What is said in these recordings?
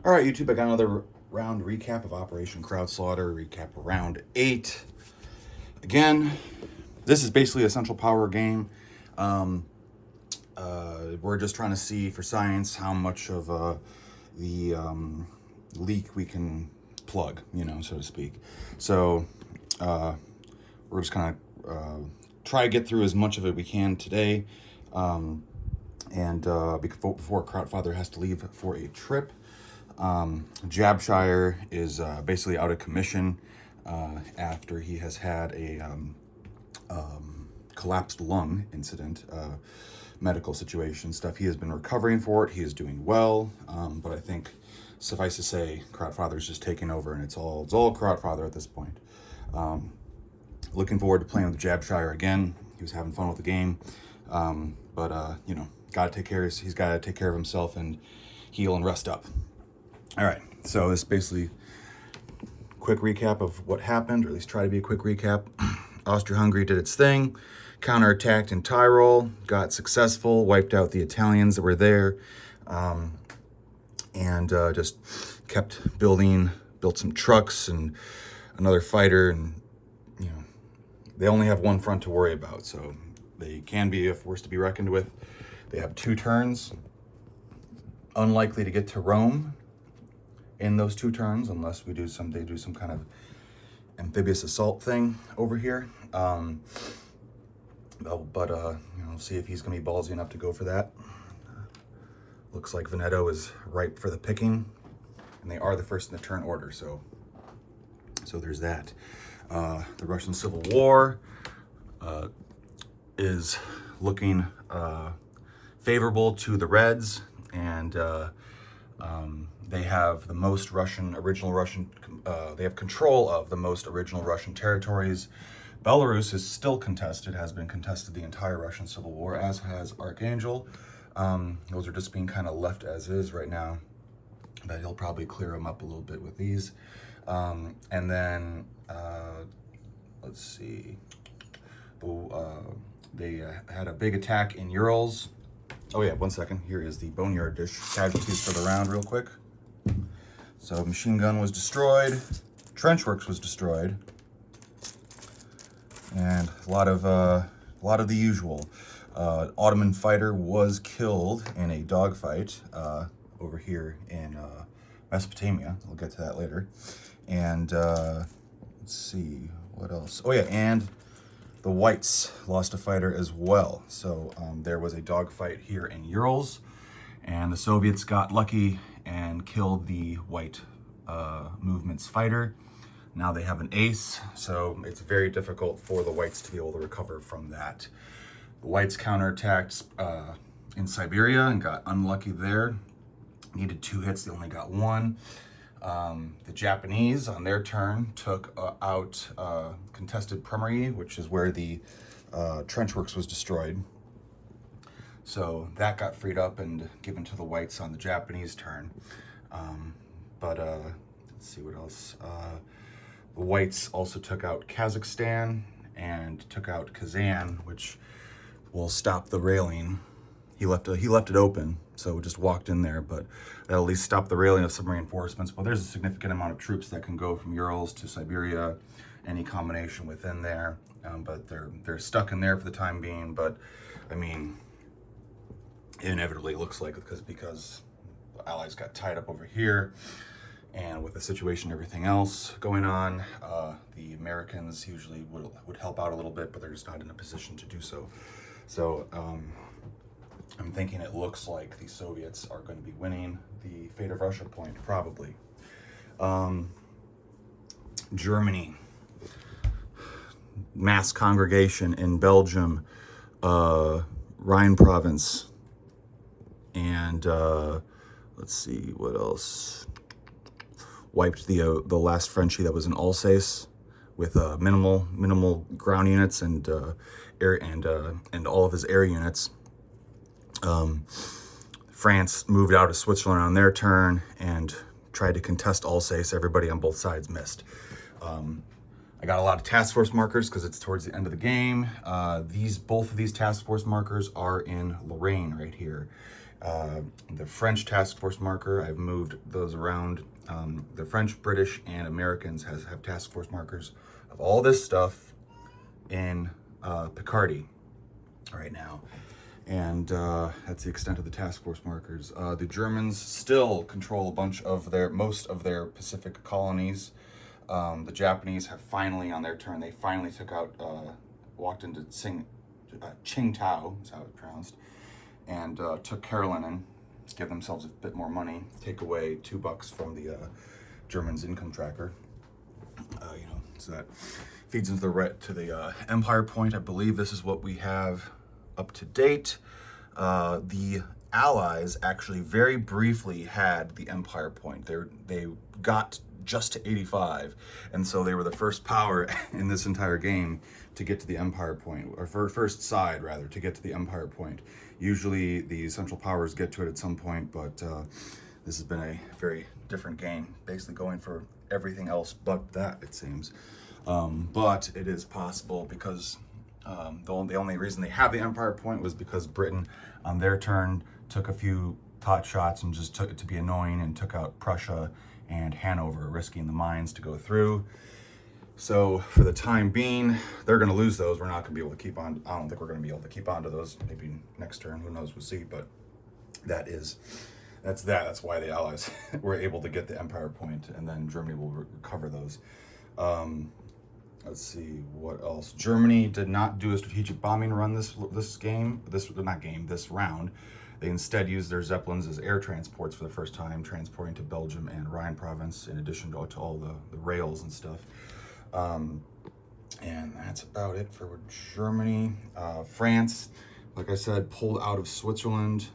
All right, YouTube, I got another round recap of Operation Krautslaughter, recap round 8. Again, this is basically a Central Power game. We're just trying to see for science how much of the leak we can plug, so to speak. So we're just kind of try to get through as much of it we can today. Before Krautfather has to leave for a trip. Jabshire is basically out of commission after he has had a collapsed lung incident, medical situation stuff. He has been recovering for it. He is doing well, but I think suffice to say, Krautfather's just taking over, and it's all Krautfather at this point. Looking forward to playing with Jabshire again. He was having fun with the game, but gotta take care. He's got to take care of himself and heal and rest up. All right, so this is basically a quick recap of what happened, or at least try to be a quick recap. Austria-Hungary did its thing, counterattacked in Tyrol, got successful, wiped out the Italians that were there, and just kept built some trucks and another fighter, and they only have one front to worry about, so they can be a force to be reckoned with. They have 2 turns, unlikely to get to Rome in those 2 turns unless they do some kind of amphibious assault thing over here. See if he's gonna be ballsy enough to go for that. Looks like Veneto is ripe for the picking, and they are the first in the turn order, so there's that. The Russian Civil War is looking favorable to the Reds, and they have the most they have control of the most original Russian territories. Belarus is still contested, has been contested the entire Russian Civil War, as has Archangel. Those are just being kind of left as is right now, but he'll probably clear them up a little bit with these. And then, let's see, they had a big attack in Urals. Oh yeah, 1 second. Here is the Boneyard dish casualties for the round real quick. So machine gun was destroyed, trench works was destroyed, and a lot of the usual. Ottoman fighter was killed in a dogfight over here in Mesopotamia. We'll get to that later. And let's see, what else? Oh yeah, and the Whites lost a fighter as well. So there was a dogfight here in Urals, and the Soviets got lucky and killed the White movement's fighter. Now they have an ace, so it's very difficult for the Whites to be able to recover from that. The Whites counterattacked in Siberia and got unlucky there. Needed 2 hits, they only got 1. The Japanese, on their turn, took out contested Primory, which is where the trench works was destroyed. So that got freed up and given to the Whites on the Japanese turn. Let's see what else. The Whites also took out Kazakhstan and took out Kazan, which will stop the railing. He left it open, so we just walked in there, but that'll at least stop the railing of some reinforcements. But there's a significant amount of troops that can go from Urals to Siberia, any combination within there. But they're stuck in there for the time being. But I mean, inevitably looks like because the Allies got tied up over here, and with the situation and everything else going on, the Americans usually would help out a little bit, but they're just not in a position to do so. So I'm thinking it looks like the Soviets are going to be winning the Fate of Russia point, probably. Germany, mass congregation in Belgium, Rhine province, and let's see what else. Wiped the last Frenchie that was in Alsace with minimal ground units and air and all of his air units. France moved out of Switzerland on their turn and tried to contest Alsace. Everybody on both sides missed. I got a lot of task force markers because it's towards the end of the game. Both of these task force markers are in Lorraine right here. The French task force marker, I've moved those around. The French, British, and Americans have task force markers of all this stuff in Picardy right now. And that's the extent of the task force markers. The Germans still control most of their Pacific colonies. The Japanese have finally, on their turn, they finally walked into Qingdao, is how it's pronounced, and took Carolina, give themselves a bit more money, take away $2 from the Germans' income tracker. So that feeds into the Empire Point. I believe this is what we have up to date. The Allies actually very briefly had the Empire Point. They got just to 85, and so they were the first power in this entire game to get to the Empire Point, or first side rather, to get to the Empire Point. Usually the Central Powers get to it at some point, but this has been a very different game, basically going for everything else but that, it seems. But it is possible because the only reason they have the Empire Point was because Britain, on their turn, took a few pot shots and just took it to be annoying and took out Prussia and Hanover, risking the mines to go through. So for the time being, they're going to lose those. We're not going to be able to keep on. I don't think we're going to be able to keep on to those. Maybe next turn, who knows? We'll see. But that's why the Allies were able to get the Empire Point, and then Germany will recover those. Let's see what else. Germany did not do a strategic bombing run this round. They instead used their Zeppelins as air transports for the first time, transporting to Belgium and Rhine province, in addition to all the rails and stuff. And that's about it for Germany. France, like I said, pulled out of Switzerland,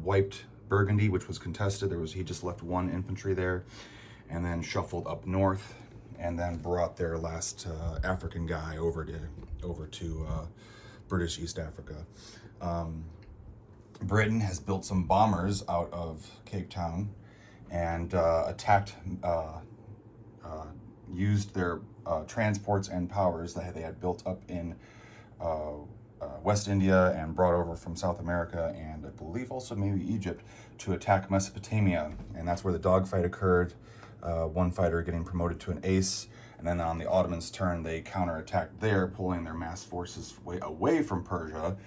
wiped Burgundy, which was contested. He just left one infantry there, and then shuffled up north, and then brought their last African guy over to British East Africa. Britain has built some bombers out of Cape Town and used their transports and powers that they had built up in West India and brought over from South America, and I believe also maybe Egypt, to attack Mesopotamia. And that's where the dogfight occurred. One fighter getting promoted to an ace, and then on the Ottomans' turn, they counterattacked there, pulling their mass forces away from Persia.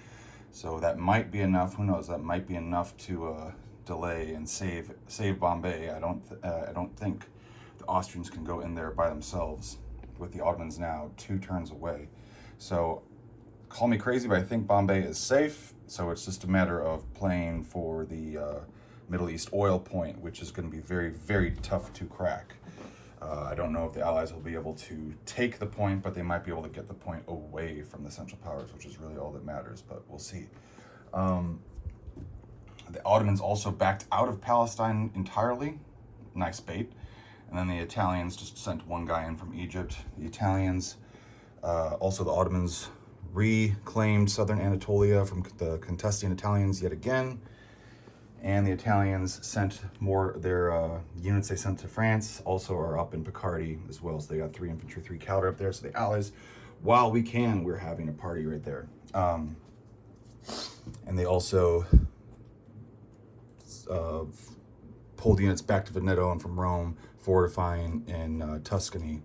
So that might be enough. Who knows? That might be enough to delay and save Bombay. I don't think the Austrians can go in there by themselves, with the Ottomans now 2 turns away. So call me crazy, but I think Bombay is safe. So it's just a matter of playing for the Middle East oil point, which is going to be very, very tough to crack. I don't know if the Allies will be able to take the point, but they might be able to get the point away from the Central Powers, which is really all that matters, but we'll see. The Ottomans also backed out of Palestine entirely. Nice bait. And then the Italians just sent one guy in from Egypt. The Italians, also the Ottomans, reclaimed southern Anatolia from the contesting Italians yet again. And the Italians sent their units they sent to France also are up in Picardy as well. So they got 3 infantry, 3 cavalry up there. So the Allies, while we're having a party right there. And they also pulled units back to Veneto and from Rome, fortifying in Tuscany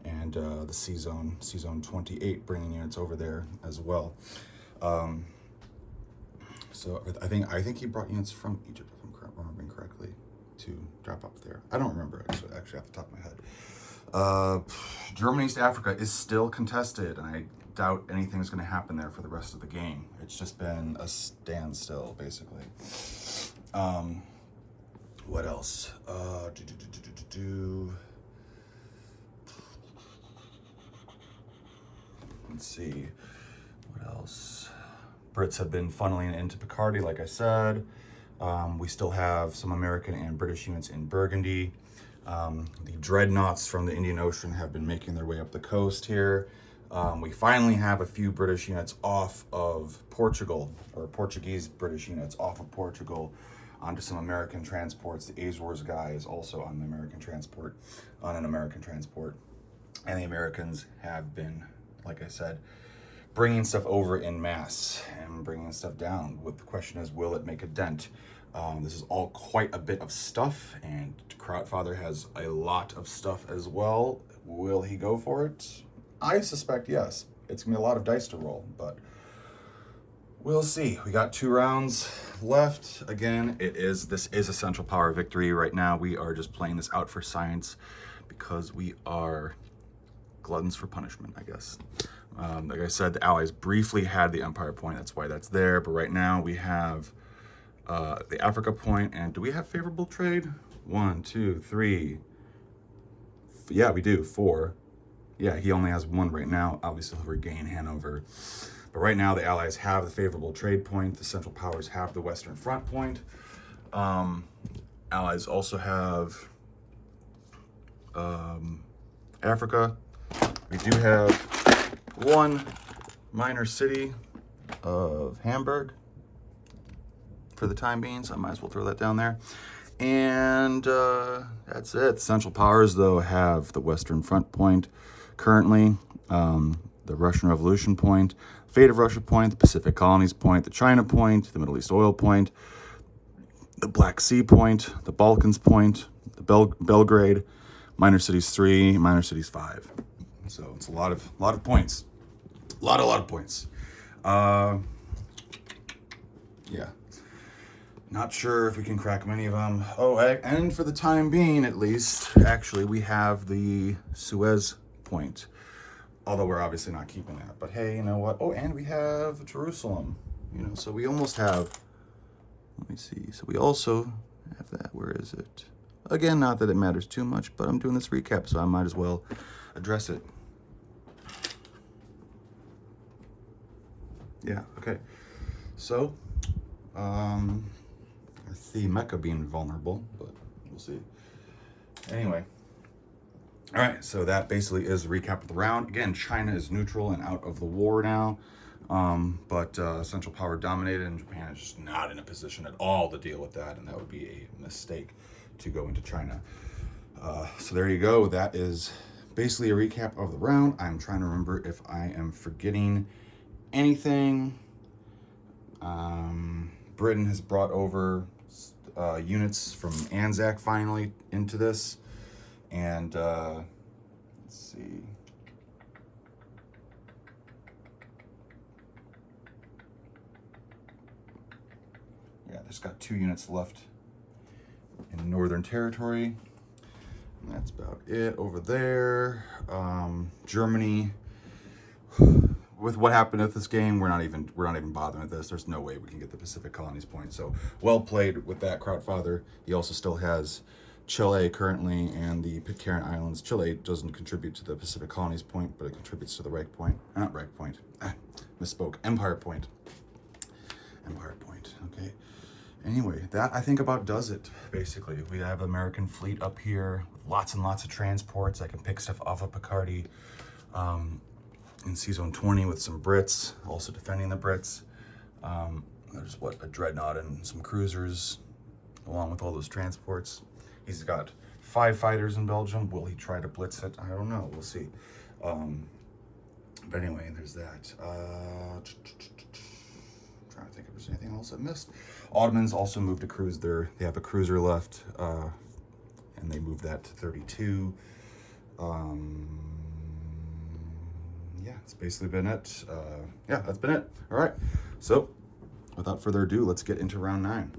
and the Sea Zone 28, bringing units over there as well. So I think he brought units from Egypt, if I'm remembering correctly, to drop up there. I don't remember actually off the top of my head. Germany East Africa is still contested, and I doubt anything's going to happen there for the rest of the game. It's just been a standstill, basically. What else? Let's see. What else? Brits have been funneling into Picardy, like I said. We still have some American and British units in Burgundy. The dreadnoughts from the Indian Ocean have been making their way up the coast here. We finally have a few British units off of Portugal, or Portuguese British units off of Portugal, onto some American transports. The Azores guy is also on an American transport. And the Americans have been, like I said, bringing stuff over in mass and bringing stuff down. The question is, will it make a dent? This is all quite a bit of stuff, and Krautfather has a lot of stuff as well. Will he go for it? I suspect yes. It's gonna be a lot of dice to roll, but we'll see. We got 2 rounds left. Again, this is a Central Power victory. Right now, we are just playing this out for science because we are gluttons for punishment, I guess. Like I said, the Allies briefly had the Empire point. That's why that's there. But right now, we have the Africa point. And do we have favorable trade? 1, 2, 3. Yeah, we do. 4. Yeah, he only has 1 right now. Obviously, he'll regain Hanover. But right now, the Allies have the favorable trade point. The Central Powers have the Western Front point. Allies also have Africa. We do have 1 minor city of Hamburg for the time being, so I might as well throw that down there. And that's it. Central Powers, though, have the Western Front point currently, the Russian Revolution point, Fate of Russia point, the Pacific Colonies point, the China point, the Middle East Oil point, the Black Sea point, the Balkans point, the Belgrade, minor cities 3, minor cities 5. So it's a lot of points. A lot of points. Yeah. Not sure if we can crack many of them. Oh, and for the time being, at least, actually, we have the Suez point. Although we're obviously not keeping that. But hey, you know what? Oh, and we have Jerusalem. You know, so we almost have, let me see. So we also have that. Where is it? Again, not that it matters too much, but I'm doing this recap, so I might as well address it. Yeah, okay. So, I see Mecca being vulnerable, but we'll see. Anyway. All right, so that basically is the recap of the round. Again, China is neutral and out of the war now, but Central Power dominated, and Japan is just not in a position at all to deal with that, and that would be a mistake to go into China. So there you go. That is basically a recap of the round. I'm trying to remember if I am forgetting anything. Britain has brought over units from Anzac finally into this. And let's see. Yeah, there's got 2 units left in Northern Territory. And that's about it over there. Germany. With what happened with this game, we're not even bothering with this. There's no way we can get the Pacific Colonies point. So well played with that, Krautfather. He also still has Chile currently and the Pitcairn Islands. Chile doesn't contribute to the Pacific Colonies point, but it contributes to the Reich point. Not Reich point. Misspoke. Empire point. Empire point. Okay. Anyway, that I think about does it, basically. We have the American fleet up here with lots and lots of transports. I can pick stuff off of Picardy. In Seazone 20 with some Brits, also defending the Brits. There's a dreadnought and some cruisers, along with all those transports. He's got 5 fighters in Belgium. Will he try to blitz it? I don't know. We'll see. But anyway, there's that. Trying to think if there's anything else I missed. Ottomans also moved a cruiser. They have a cruiser left, and they moved that to 32. Yeah, that's basically been it. Yeah, that's been it. All right. So, without further ado, let's get into round 9.